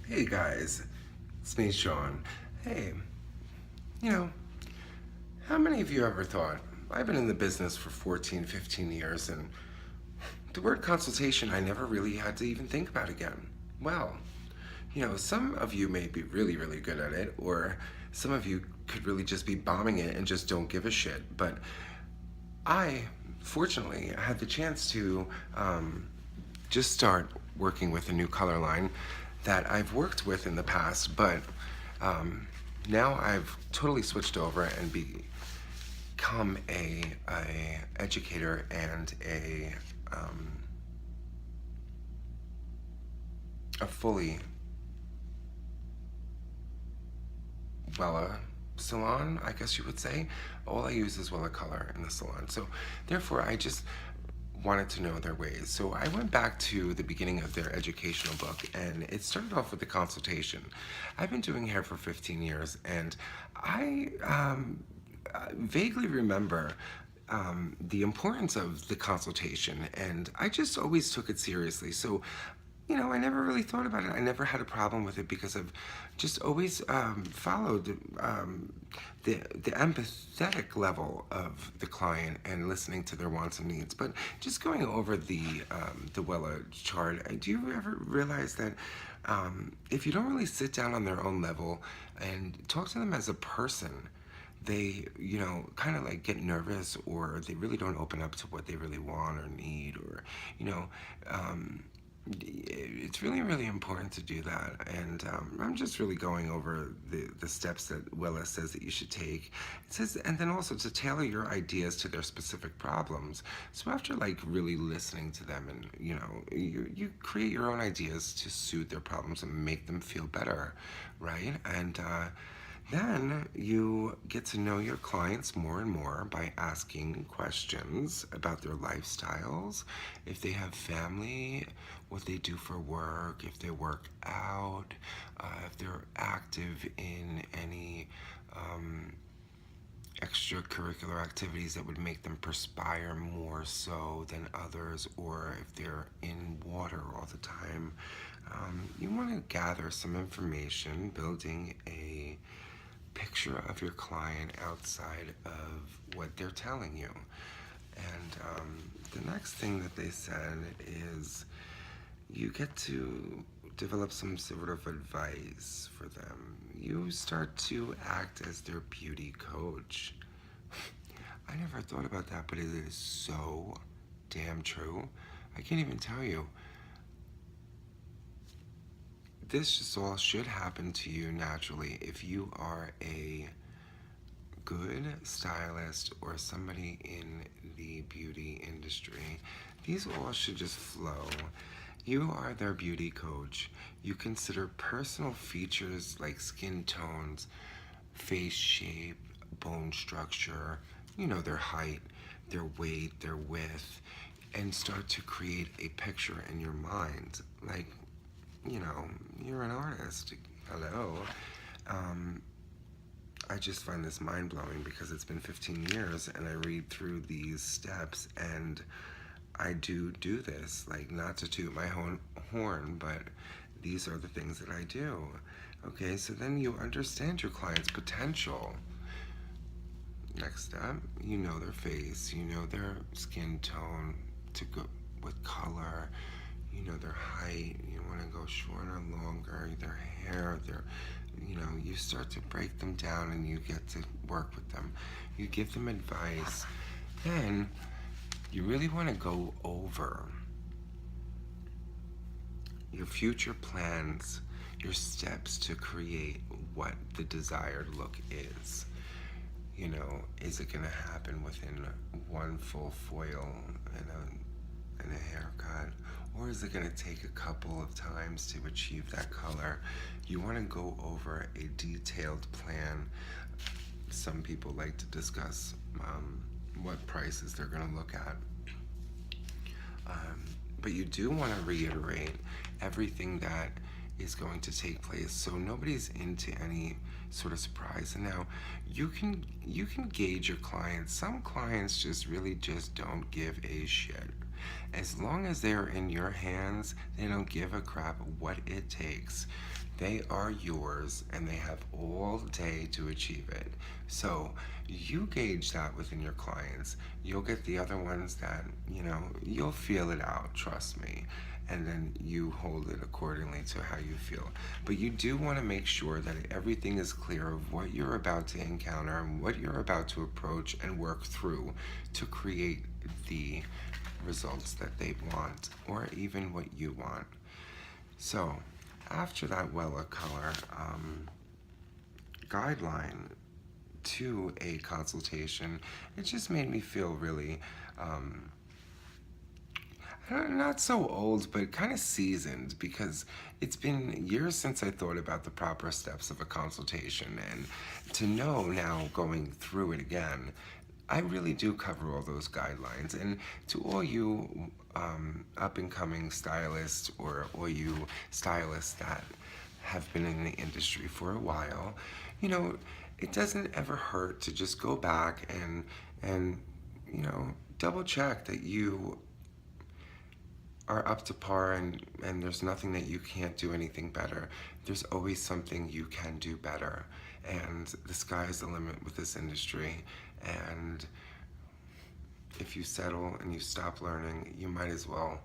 Hey guys, it's me, Sean. Hey, you know, how many of you ever thought, I've been in the business for 14, 15 years, and the word consultation I never really had to even think about again? Well, some of you may be really, really good at it, or some of you could really just be bombing it and just don't give a shit. But I, fortunately, had the chance to just start working with a new color line that I've worked with in the past, but now I've totally switched over and become a educator and a fully Wella salon, I guess you would say. All I use is Wella color in the salon. So therefore, I just wanted to know their ways. So I went back to the beginning of their educational book, and it started off with the consultation. I've been doing hair for 15 years, and I vaguely remember the importance of the consultation, and I just always took it seriously. So, I never really thought about it. I never had a problem with it because I've just always followed the empathetic level of the client and listening to their wants and needs. But just going over the Wella chart, do you ever realize that if you don't really sit down on their own level and talk to them as a person, they, kind of like get nervous, or they really don't open up to what they really want or need, or, it's really, really important to do that. And I'm just really going over the steps that Wella says that you should take. It says, and then also to tailor your ideas to their specific problems. So after like really listening to them, and you create your own ideas to suit their problems and make them feel better, right? And then you get to know your clients more and more by asking questions about their lifestyles, if they have family, what they do for work, if they work out, if they're active in any extracurricular activities that would make them perspire more so than others, or if they're in water all the time. You want to gather some information, building a picture of your client outside of what they're telling you. And the next thing that they said is you get to develop some sort of advice for them. You start to act as their beauty coach. I never thought about that, but it is so damn true. I can't even tell you. This just all should happen to you naturally if you are a good stylist or somebody in the beauty industry. These all should just flow. You are their beauty coach. You consider personal features like skin tones, face shape, bone structure, their height, their weight, their width, and start to create a picture in your mind. Like, you're an artist. Hello. I just find this mind-blowing because it's been 15 years and I read through these steps, and I do this, like, not to toot my own horn, but these are the things that I do. Okay, so then you understand your client's potential. Next step, you know their face, you know their skin tone to go with color, you know their height, you want to go shorter, longer, their hair, you start to break them down and you get to work with them. You give them advice. Then you really want to go over your future plans, your steps to create what the desired look is. Is it going to happen within one full foil and a haircut? Or is it going to take a couple of times to achieve that color? You want to go over a detailed plan. Some people like to discuss what prices they're going to look at. But you do want to reiterate everything that is going to take place, so nobody's into any sort of surprise. And now you can gauge your clients. Some clients just really just don't give a shit. As long as they're in your hands, they don't give a crap what it takes. They are yours and they have all day to achieve it. So you gauge that within your clients. You'll get the other ones that, you'll feel it out, trust me. And then you hold it accordingly to how you feel. But you do want to make sure that everything is clear of what you're about to encounter and what you're about to approach and work through to create the results that they want or even what you want. So, after that Wella color guideline to a consultation, it just made me feel really not so old, but kind of seasoned because it's been years since I thought about the proper steps of a consultation. And to know now, going through it again, I really do cover all those guidelines. And to all you up and coming stylists or all you stylists that have been in the industry for a while, it doesn't ever hurt to just go back and double check that you are up to par, and there's nothing that you can't do anything better. There's always something you can do better, and the sky is the limit with this industry. And if you settle and you stop learning, you might as well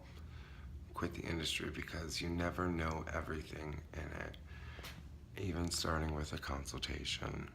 quit the industry because you never know everything in it, even starting with a consultation.